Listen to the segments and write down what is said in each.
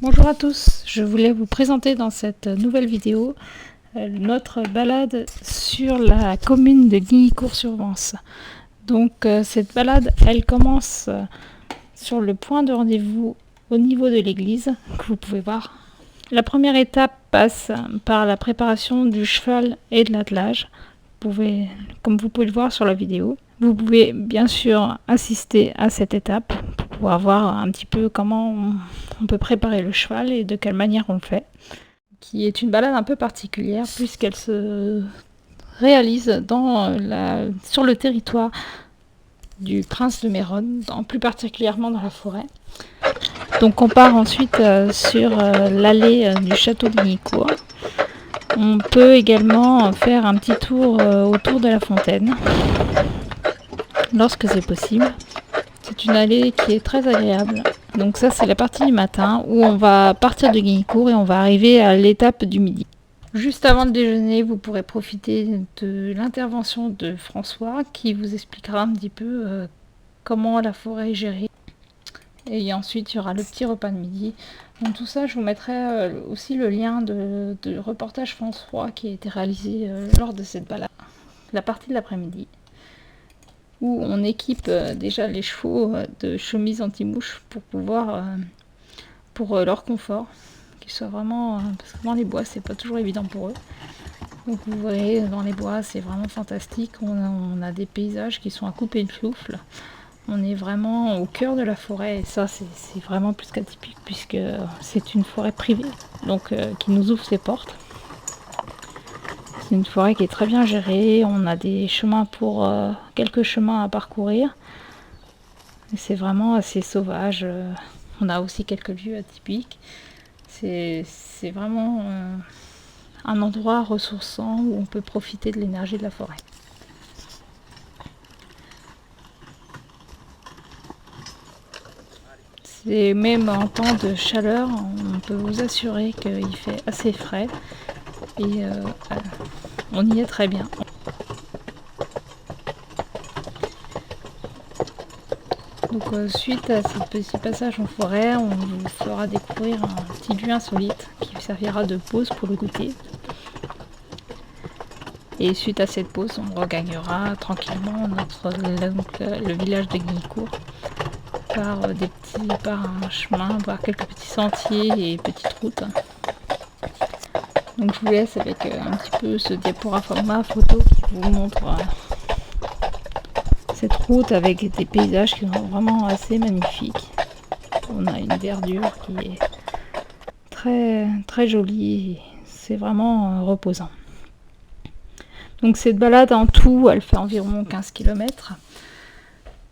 Bonjour à tous, je voulais vous présenter dans cette nouvelle vidéo notre balade sur la commune de Guignicourt-sur-Vence. Donc cette balade, elle commence sur le point de rendez-vous au niveau de l'église que vous pouvez voir. La première étape passe par la préparation du cheval et de l'attelage, comme vous pouvez le voir sur la vidéo. Vous pouvez bien sûr assister à cette étape pour pouvoir voir un petit peu comment on peut préparer le cheval et de quelle manière on le fait. Qui est une balade un peu particulière puisqu'elle se réalise sur le territoire du prince de Mérone, plus particulièrement dans la forêt. Donc on part ensuite sur l'allée du château de Guignicourt. On peut également faire un petit tour autour de la fontaine, lorsque c'est possible. C'est une allée qui est très agréable. Donc ça, c'est la partie du matin où on va partir de Guignicourt et on va arriver à l'étape du midi. Juste avant le déjeuner, vous pourrez profiter de l'intervention de François qui vous expliquera un petit peu comment la forêt est gérée. Et ensuite, il y aura le petit repas de midi. Donc tout ça, je vous mettrai aussi le lien de reportage France 3 qui a été réalisé lors de cette balade. La partie de l'après-midi, où on équipe déjà les chevaux de chemises anti-mouches pour leur confort, qu'ils soient vraiment, parce que dans les bois, c'est pas toujours évident pour eux. Donc vous voyez, dans les bois, c'est vraiment fantastique. On a des paysages qui sont à couper le souffle. On est vraiment au cœur de la forêt et ça c'est vraiment plus qu'atypique puisque c'est une forêt privée donc qui nous ouvre ses portes. C'est une forêt qui est très bien gérée, on a des chemins quelques chemins à parcourir. C'est vraiment assez sauvage, on a aussi quelques lieux atypiques. C'est vraiment un endroit ressourçant où on peut profiter de l'énergie de la forêt. Et même en temps de chaleur, on peut vous assurer qu'il fait assez frais et on y est très bien. Donc suite à ce petit passage en forêt, on vous fera découvrir un petit lieu insolite qui servira de pause pour le goûter. Et suite à cette pause, on regagnera tranquillement le village de Guignicourt par un chemin, par quelques petits sentiers et petites routes. Donc je vous laisse avec un petit peu ce diaporama photo qui vous montre cette route avec des paysages qui sont vraiment assez magnifiques. On a une verdure qui est très très jolie, c'est vraiment reposant. Donc cette balade en tout, elle fait environ 15 km.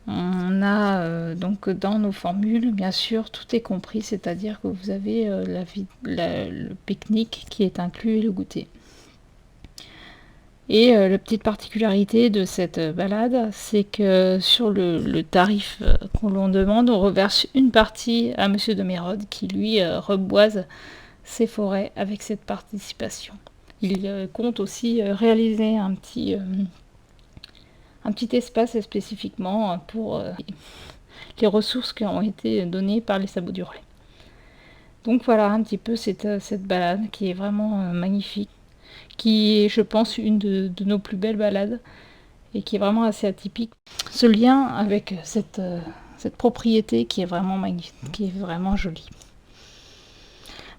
On a donc dans nos formules, bien sûr, tout est compris, c'est-à-dire que vous avez le pique-nique qui est inclus et le goûter. Et la petite particularité de cette balade, c'est que sur le tarif qu'on l'on demande, on reverse une partie à Monsieur de Mérode qui lui reboise ses forêts avec cette participation. Il compte aussi réaliser un petit espace spécifiquement pour les ressources qui ont été données par les sabots du relais. Donc voilà un petit peu cette balade qui est vraiment magnifique, qui est je pense une de nos plus belles balades et qui est vraiment assez atypique. Ce lien avec cette propriété qui est vraiment magnifique, qui est vraiment jolie.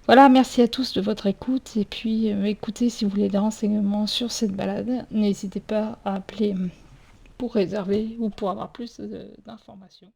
Voilà, merci à tous de votre écoute et puis écoutez, si vous voulez des renseignements sur cette balade, n'hésitez pas à appeler pour réserver ou pour avoir plus d'informations.